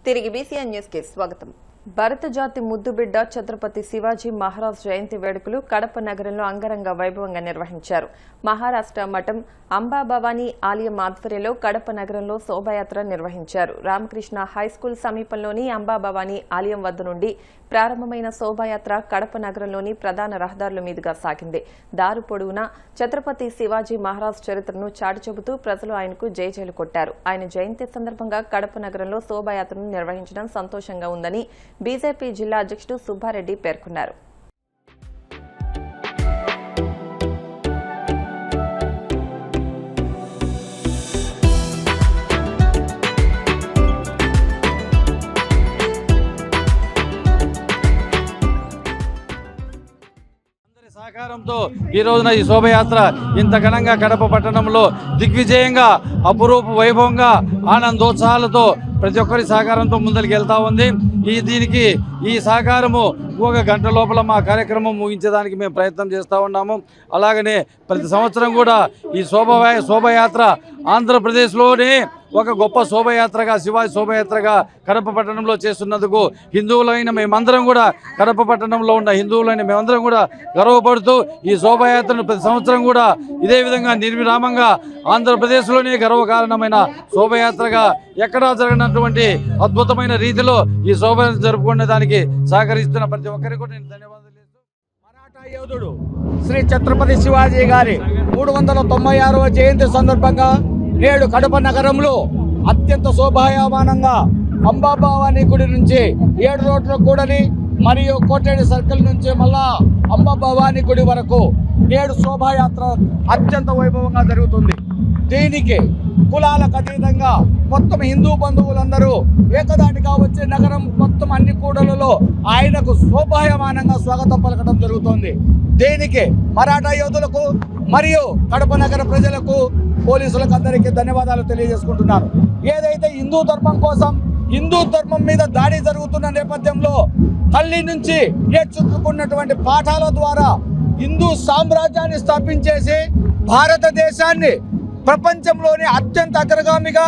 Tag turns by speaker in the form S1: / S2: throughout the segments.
S1: తిరిగి BCN news కి స్వాగతం. భారత జాతి ముద్దుబిడ్డ ఛత్రపతి శివాజీ మహారాజ్ జయంతి వేడుకలు కడప నగరంలో అంగరంగ వైభవంగా నిర్వహించారు. మహారాష్ట్ర మఠం అంబాభవానీ ఆలయం ఆధ్వర్యంలో కడప నగరంలో శోభాయాత్ర నిర్వహించారు. రామకృష్ణ హైస్కూల్ సమీపంలోని అంబాభవానీ ఆలయం వద్ద నుండి ప్రారంభమైన శోభాయాత్ర కడప నగరంలోని ప్రధాన రహదారుల మీదుగా సాగింది. దారు పొడవునా ఛత్రపతి శివాజీ మహారాజ్ చరిత్రను చాటి చెబుతూ ప్రజలు ఆయనకు జయజయలు కొట్టారు. ఆయన జయంతి సందర్భంగా కడప నగరంలో శోభాయాత్రను నిర్వహించడం సంతోషంగా ఉందని బీజేపీ జిల్లా అధ్యక్షుడు సుబ్బారెడ్డి పేర్కొన్నారు.
S2: సహకారంతో ఈ రోజున ఈ శోభయాత్ర ఇంత ఘనంగా కడప పట్టణంలో దిగ్విజయంగా అపురూప వైభవంగా ఆనందోత్సాహాలతో ప్రతి ఒక్కరి సహకారంతో ముందరికి వెళ్తా ఉంది. దీనికి ఈ సహకారము ఒక గంట లోపల మా కార్యక్రమం ముగించడానికి మేము ప్రయత్నం చేస్తూ ఉన్నాము. అలాగనే ప్రతి సంవత్సరం కూడా ఈ శోభయాత్ర ఆంధ్రప్రదేశ్లోనే ఒక గొప్ప శోభయాత్రగా శివాజీ శోభయాత్రగా కడప పట్టణంలో చేస్తున్నందుకు హిందువులైన మేమందరం కూడా కడప పట్టణంలో ఉన్న హిందువులైన మేమందరం కూడా గర్వపడుతూ ఈ శోభయాత్రను ప్రతి సంవత్సరం కూడా ఇదే విధంగా నిర్విరామంగా ఆంధ్రప్రదేశ్లోనే గర్వకారణమైన శోభయాత్రగా ఎక్కడా జరగనటువంటి అద్భుతమైన రీతిలో ఈ శోభయాత్ర జరుపుకునే దానికి సహకరిస్తున్న ప్రతి ఒక్కరికి కూడా నేను ధన్యవాదాలు.
S3: మరాఠా యోధుడు శ్రీ ఛత్రపతి శివాజీ గారి 396వ జయంతి సందర్భంగా నేడు కడప నగరంలో అత్యంత శోభాయమానంగా అంబాభవానీ గుడి నుంచి 7 రోడ్ల కూడలి మరియు కోటేడి సర్కిల్ నుంచి మళ్ళా అంబాభవానీ గుడి వరకు నేడు శోభాయాత్ర అత్యంత వైభవంగా జరుగుతుంది. దీనికి కులాలకు అతీతంగా మొత్తం హిందూ బంధువులందరూ ఏకదాటిగా వచ్చే నగరం మొత్తం అన్ని కూడలలో ఆయనకు శోభాయమానంగా స్వాగతం పలకడం జరుగుతోంది. దీనికి మరాఠా యోధులకు మరియు కడప నగర ప్రజలకు పోలీసులకు అందరికీ ధన్యవాదాలు తెలియజేసుకుంటున్నాను. ఏదైతే హిందూ ధర్మం కోసం హిందూ ధర్మం మీద దాడి జరుగుతున్న నేపథ్యంలో తల్లి నుంచి నేర్చుకున్నటువంటి పాఠాల ద్వారా హిందూ సామ్రాజ్యాన్ని స్థాపించేసి భారతదేశాన్ని ప్రపంచంలోని అత్యంత అగ్రగామిగా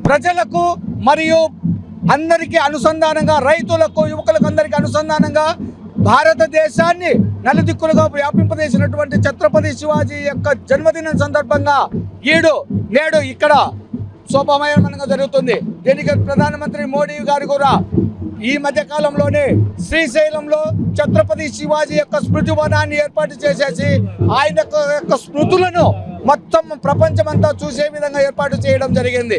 S3: ప్రజలకు మరియు అందరికీ అనుసంధానంగా రైతులకు యువకులకు అందరికీ అనుసంధానంగా భారతదేశాన్ని నలుదిక్కులుగా వ్యాపింపజేసినటువంటి ఛత్రపతి శివాజీ యొక్క జన్మదినం సందర్భంగా నేడు ఇక్కడ శోభామయంగా జరుగుతుంది. దీనికి ప్రధానమంత్రి మోడీ గారు కూడా ఈ మధ్య కాలంలోనే శ్రీశైలంలో ఛత్రపతి శివాజీ యొక్క స్మృతి వనాన్ని ఏర్పాటు చేసేసి ఆయన యొక్క స్మృతులను మొత్తం ప్రపంచమంతా చూసే విధంగా ఏర్పాటు చేయడం జరిగింది.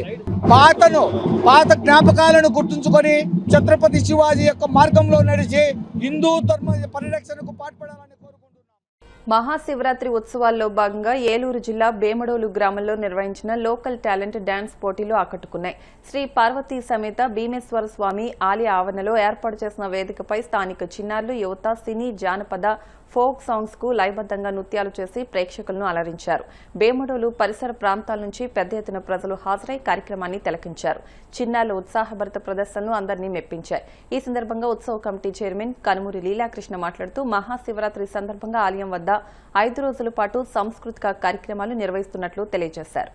S3: పాత జ్ఞాపకాలను గుర్తుంచుకొని ఛత్రపతి శివాజీ యొక్క మార్గంలో నడిచి హిందూ ధర్మ పరిరక్షణకు పాటుపడాలని కోరుకుంటున్నాను.
S1: మహాశివరాత్రి ఉత్సవాల్లో భాగంగా ఏలూరు జిల్లా బేమడోలు గ్రామంలో నిర్వహించిన లోకల్ టాలెంట్ డాన్స్ పోటీలు ఆకట్టుకున్నాయి. శ్రీ పార్వతీ సమేత భీమేశ్వర స్వామి ఆలయ ఆవరణలో ఏర్పాటు చేసిన వేదికపై స్థానిక చిన్నారులు యువత సినీ జానపద ఫోక్ సాంగ్స్ కు లయబద్దంగా నృత్యాలు చేసి ప్రేక్షకులను అలరించారు. బేమడోలు పరిసర ప్రాంతాల నుంచి పెద్ద ఎత్తున ప్రజలు హాజరై కార్యక్రమాన్ని తిలకించారు. చిన్నారుల ఉత్సాహభరిత ప్రదర్శనలు అందరినీ మెప్పించాయి. ఈ సందర్భంగా ఉత్సవ కమిటీ చైర్మన్ కనుమూరి లీలాకృష్ణ మాట్లాడుతూ మహాశివరాత్రి సందర్భంగా ఆలయం వద్ద 5 రోజుల పాటు సాంస్కృతిక కార్యక్రమాలు నిర్వహిస్తున్నట్లు తెలియజేశారు.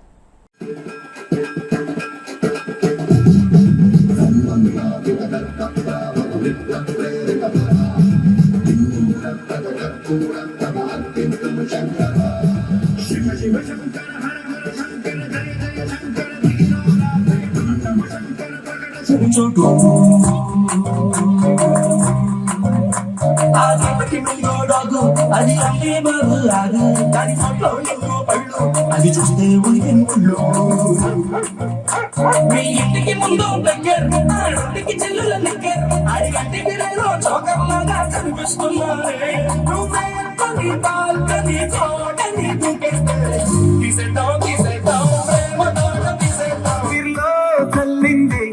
S4: అది అంటే బాబు రాదు దాని ఫోటో ఎన్నో పళ్ళు అది చూస్తే ఉనికి మీ ఇంటికి ముందు దగ్గర ఇంటికి చెల్లుల దగ్గర అది గంటికి చౌకర్లాగా కనిపిస్తున్నారే నువ్వే కొన్ని బాల్కని తోటని తీసేద్దాం ప్రేమ తోట తీసేద్దాం వీరిలో చల్లింది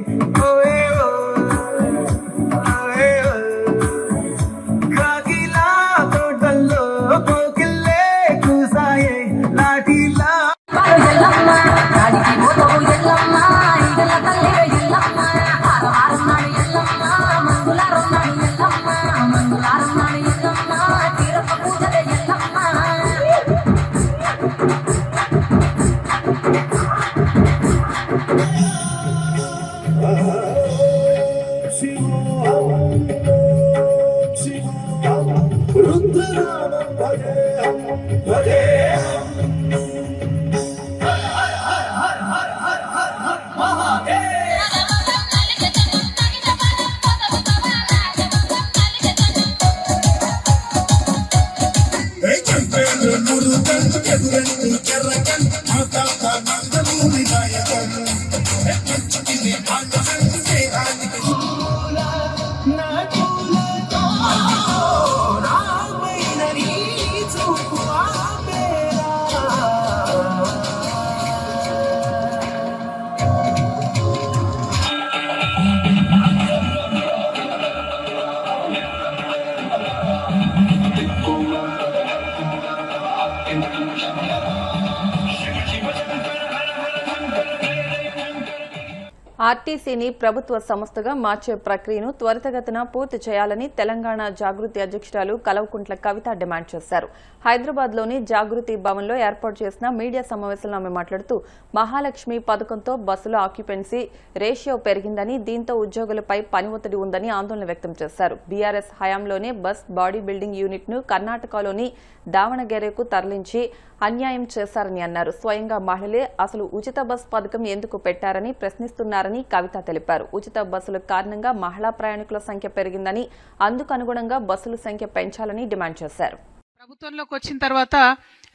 S1: ఆర్టీసీని ప్రభుత్వ సంస్థగా మార్చే ప్రక్రియను త్వరితగతిన పూర్తి చేయాలని తెలంగాణ జాగృతి అధ్యక్షురాలు కల్వకుంట్ల కవిత డిమాండ్ చేశారు. హైదరాబాద్లోని జాగృతి భవన్లో ఏర్పాటు చేసిన మీడియా సమావేశంలో ఆమె మాట్లాడుతూ మహాలక్ష్మి పథకంతో బస్సుల ఆక్యుపెన్సీ రేషియో పెరిగిందని, దీంతో ఉద్యోగులపై పని ఒత్తిడి ఉందని ఆందోళన వ్యక్తం చేశారు. బీఆర్ఎస్ హయాంలోనే బస్ బాడీ బిల్డింగ్ యూనిట్ ను కర్ణాటకలోని దావణగెరకు తరలించి అన్యాయం చేశారని అన్నారు. స్వయంగా మహిళలే అసలు ఉచిత బస్ పథకం ఎందుకు పెట్టారని ప్రశ్నిస్తున్నారని కవిత తెలిపారు. ఉచిత బస్సుల కారణంగా మహిళా ప్రయాణికుల సంఖ్య పెరిగిందని, అందుకు అనుగుణంగా బస్సుల సంఖ్య పెంచాలని డిమాండ్ చేశారు.
S5: ప్రభుత్వంలోకి వచ్చిన తర్వాత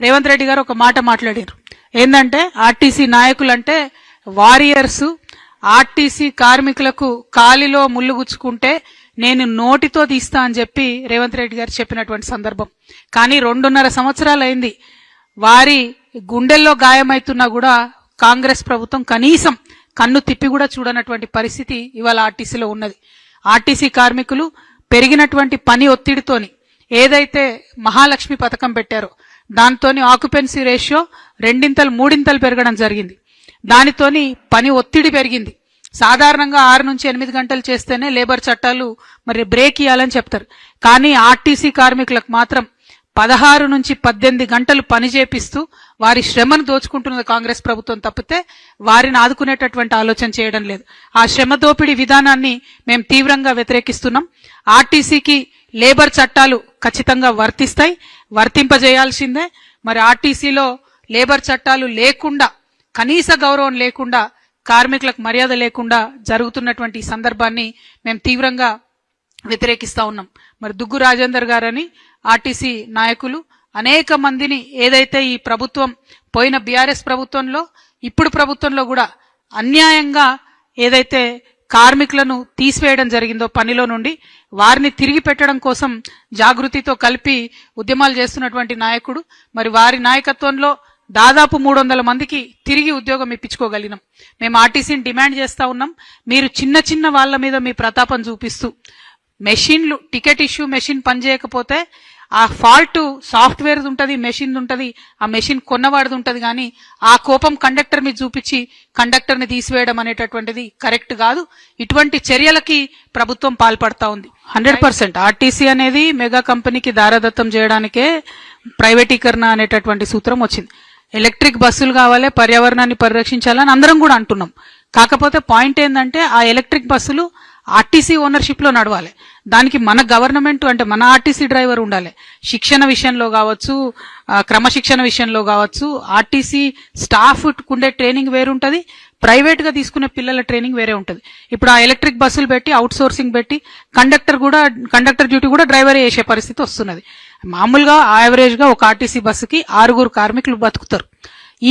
S5: రేవంత్ రెడ్డి గారు ఒక మాట మాట్లాడారు. ఏంటంటే ఆర్టీసీ నాయకులంటే వారియర్స్, ఆర్టీసీ కార్మికులకు కాలిలో ముళ్ళు గుచ్చుకుంటే నేను నోటితో తీస్తా అని చెప్పి రేవంత్ రెడ్డి గారు చెప్పినటువంటి సందర్భం. కానీ 2.5 సంవత్సరాలు అయింది. వారి గుండెల్లో గాయమైతున్నా కూడా కాంగ్రెస్ ప్రభుత్వం కనీసం కన్ను తిప్పి కూడా చూడనటువంటి పరిస్థితి ఇవాళ ఆర్టీసీలో ఉన్నది. ఆర్టీసీ కార్మికులు పెరిగినటువంటి పని ఒత్తిడితోని ఏదైతే మహాలక్ష్మి పథకం పెట్టారో దాంతోని ఆక్యుపెన్సీ రేషియో 2-3 పెరగడం జరిగింది. దానితోని పని ఒత్తిడి పెరిగింది. సాధారణంగా 6 నుంచి 8 గంటలు చేస్తేనే లేబర్ చట్టాలు మరి బ్రేక్ ఇవ్వాలని చెప్తారు. కానీ ఆర్టీసీ కార్మికులకు మాత్రం 16 నుంచి 18 గంటలు పని చేపిస్తూ వారి శ్రమను దోచుకుంటున్నది కాంగ్రెస్ ప్రభుత్వం తప్పితే వారిని ఆదుకునేటటువంటి ఆలోచన చేయడం లేదు. ఆ శ్రమ దోపిడీ విధానాన్ని మేము తీవ్రంగా వ్యతిరేకిస్తున్నాం. ఆర్టీసీకి లేబర్ చట్టాలు ఖచ్చితంగా వర్తిస్తాయి, వర్తింపజేయాల్సిందే. మరి ఆర్టీసీలో లేబర్ చట్టాలు లేకుండా, కనీస గౌరవం లేకుండా, కార్మికులకు మర్యాద లేకుండా జరుగుతున్నటువంటి ఈ సందర్భాన్ని మేము తీవ్రంగా వ్యతిరేకిస్తా ఉన్నాం. మరి దుగ్గు రాజేందర్ గారని ఆర్టీసీ నాయకులు అనేక మందిని ఏదైతే ఈ ప్రభుత్వం పోయిన బీఆర్ఎస్ ప్రభుత్వంలో ఇప్పుడు ప్రభుత్వంలో కూడా అన్యాయంగా ఏదైతే కార్మికులను తీసివేయడం జరిగిందో పనిలో నుండి, వారిని తిరిగి పెట్టడం కోసం జాగృతితో కలిపి ఉద్యమాలు చేస్తున్నటువంటి నాయకుడు. మరి వారి నాయకత్వంలో దాదాపు 300 మందికి తిరిగి ఉద్యోగం ఇప్పించుకోగలిగినాం. మేము ఆర్టీసీని డిమాండ్ చేస్తా ఉన్నాం. మీరు చిన్న చిన్న వాళ్ళ మీద మీ ప్రతాపం చూపిస్తూ మెషిన్లు, టికెట్ ఇష్యూ మెషిన్ పనిచేయకపోతే ఆ ఫాల్ట్ సాఫ్ట్వేర్ ఉంటుంది, మెషిన్ ఉంటుంది, ఆ మెషిన్ కొన్నవాడిది ఉంటుంది. కానీ ఆ కోపం కండక్టర్ మీద చూపించి కండక్టర్ని తీసివేయడం అనేటటువంటిది కరెక్ట్ కాదు. ఇటువంటి చర్యలకి ప్రభుత్వం పాల్పడతా ఉంది. 100% ఆర్టీసీ అనేది మెగా కంపెనీకి దారదత్తం చేయడానికే ప్రైవేటీకరణ అనేటటువంటి సూత్రం వచ్చింది. ఎలక్ట్రిక్ బస్సులు కావాలి, పర్యావరణాన్ని పరిరక్షించాలని అందరం కూడా అంటున్నాం. కాకపోతే పాయింట్ ఏంటంటే ఆ ఎలక్ట్రిక్ బస్సులు ఆర్టీసీ ఓనర్షిప్ లో నడవాలి. దానికి మన గవర్నమెంట్ అంటే మన ఆర్టీసీ డ్రైవర్ ఉండాలి. శిక్షణ విషయంలో కావచ్చు, క్రమశిక్షణ విషయంలో కావచ్చు, ఆర్టీసీ స్టాఫ్ ఉండే ట్రైనింగ్ వేరుంటది, ప్రైవేట్ గా తీసుకునే పిల్లల ట్రైనింగ్ వేరే ఉంటది. ఇప్పుడు ఆ ఎలక్ట్రిక్ బస్సులు పెట్టి అవుట్ సోర్సింగ్ పెట్టి కండక్టర్ డ్యూటీ కూడా డ్రైవర్ చేసే పరిస్థితి వస్తున్నది. మామూలుగా యావరేజ్ గా ఒక ఆర్టీసీ బస్సుకి 6 కార్మికులు బతుకుతారు.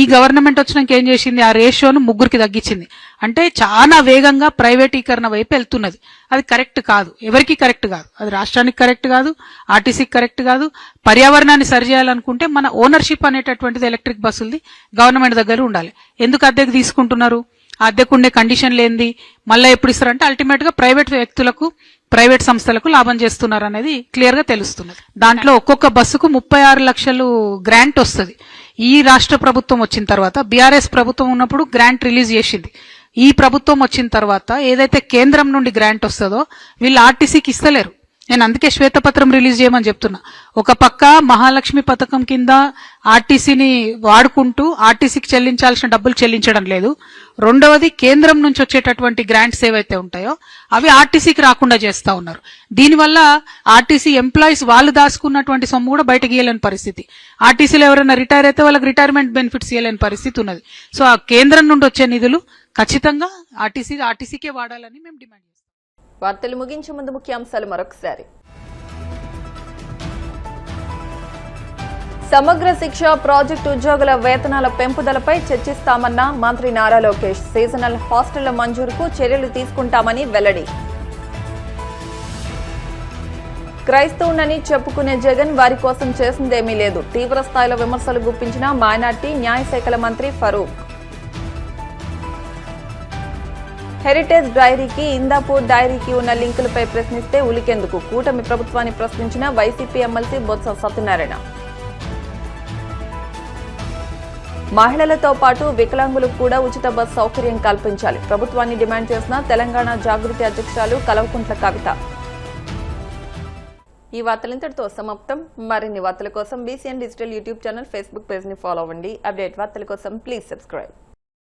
S5: ఈ గవర్నమెంట్ వచ్చినాక ఏం చేసింది, ఆ రేషియోను 3కి తగ్గించింది. అంటే చాలా వేగంగా ప్రైవేటీకరణ వైపు వెళ్తున్నది. అది కరెక్ట్ కాదు, ఎవరికి కరెక్ట్ కాదు. అది రాష్ట్రానికి కరెక్ట్ కాదు, ఆర్టీసీకి కరెక్ట్ కాదు. పర్యావరణాన్ని సరిచేయాలనుకుంటే మన ఓనర్షిప్ అనేటటువంటిది ఎలక్ట్రిక్ బస్సులది గవర్నమెంట్ దగ్గర ఉండాలి. ఎందుకు అద్దెకు తీసుకుంటున్నారు? అద్దెకు ఉండే కండిషన్లు ఏంది, మళ్ళీ ఎప్పుడు ఇస్తారంటే అల్టిమేట్ గా ప్రైవేట్ వ్యక్తులకు, ప్రైవేట్ సంస్థలకు లాభం చేస్తున్నారు అనేది క్లియర్ గా తెలుస్తున్నది. దాంట్లో ఒక్కొక్క బస్సుకు 36 లక్షలు గ్రాంట్ వస్తుంది. ఈ రాష్ట్ర ప్రభుత్వం వచ్చిన తర్వాత, బీఆర్ఎస్ ప్రభుత్వం ఉన్నప్పుడు గ్రాంట్ రిలీజ్ చేసింది. ఈ ప్రభుత్వం వచ్చిన తర్వాత ఏదైతే కేంద్రం నుండి గ్రాంట్ వస్తుందో వీళ్ళు ఆర్టీసీకి ఇస్తలేరు. నేను అందుకే శ్వేతపత్రం రిలీజ్ చేయమని చెప్తున్నా. ఒక పక్క మహాలక్ష్మి పథకం కింద ఆర్టీసీని వాడుకుంటూ ఆర్టీసీకి చెల్లించాల్సిన డబ్బులు చెల్లించడం లేదు. రెండవది, కేంద్రం నుంచి వచ్చేటటువంటి గ్రాంట్స్ ఏవైతే ఉంటాయో అవి ఆర్టీసీకి రాకుండా చేస్తా ఉన్నారు. దీనివల్ల ఆర్టీసీ ఎంప్లాయీస్ వాళ్ళు దాచుకున్నటువంటి సొమ్ము కూడా బయటకు ఇయ్యలేని పరిస్థితి. ఆర్టీసీలో ఎవరైనా రిటైర్ అయితే వాళ్ళకి రిటైర్మెంట్ బెనిఫిట్స్ ఇవ్వలేని పరిస్థితి ఉన్నది. సో ఆ కేంద్రం నుండి వచ్చే నిధులు ఖచ్చితంగా ఆర్టీసీకే వాడాలని మేము డిమాండ్ చేస్తాం.
S1: వార్తలు ముగించే ముందు ముఖ్యాంశాలు మరొకసారి. సమగ్ర శిక్ష ప్రాజెక్టు ఉద్యోగుల వేతనాల పెంపుదలపై చర్చిస్తామన్న మంత్రి నారా లోకేష్. సీజనల్ హాస్టళ్ల మంజూరుకు చర్యలు తీసుకుంటామని వెల్లడి. క్రైస్తవునని చెప్పుకునే జగన్ వారి కోసం చేసిందేమీ లేదు. తీవ్ర స్థాయిలో విమర్శలు గుప్పించిన మైనార్టీ న్యాయశాఖల మంత్రి ఫరూక్. హెరిటేజ్ డైరీకి, ఇందాపూర్ డైరీకి ఉన్న లింకులపై ప్రశ్నిస్తే ఉలికెందుకు? కూటమి ప్రభుత్వాన్ని ప్రశ్నించిన వైసీపీ ఎమ్మెల్సీ బొత్స సత్యనారాయణ. మహిళలతో పాటు వికలాంగులకు కూడా ఉచిత బస్ సౌకర్యం కల్పించాలి. ప్రభుత్వాన్ని డిమాండ్ చేసిన తెలంగాణ జాగృతి అధ్యక్షురాలు కల్వకుంట్ల కవిత. ఈ వార్తలు ఇంతటితో సమాప్తం. మరిన్ని వార్తల కోసం BCN digital YouTube channel, Facebook page ని ఫాలో అవ్వండి. అప్డేట్ వార్తల కోసం ప్లీజ్ సబ్స్క్రైబ్.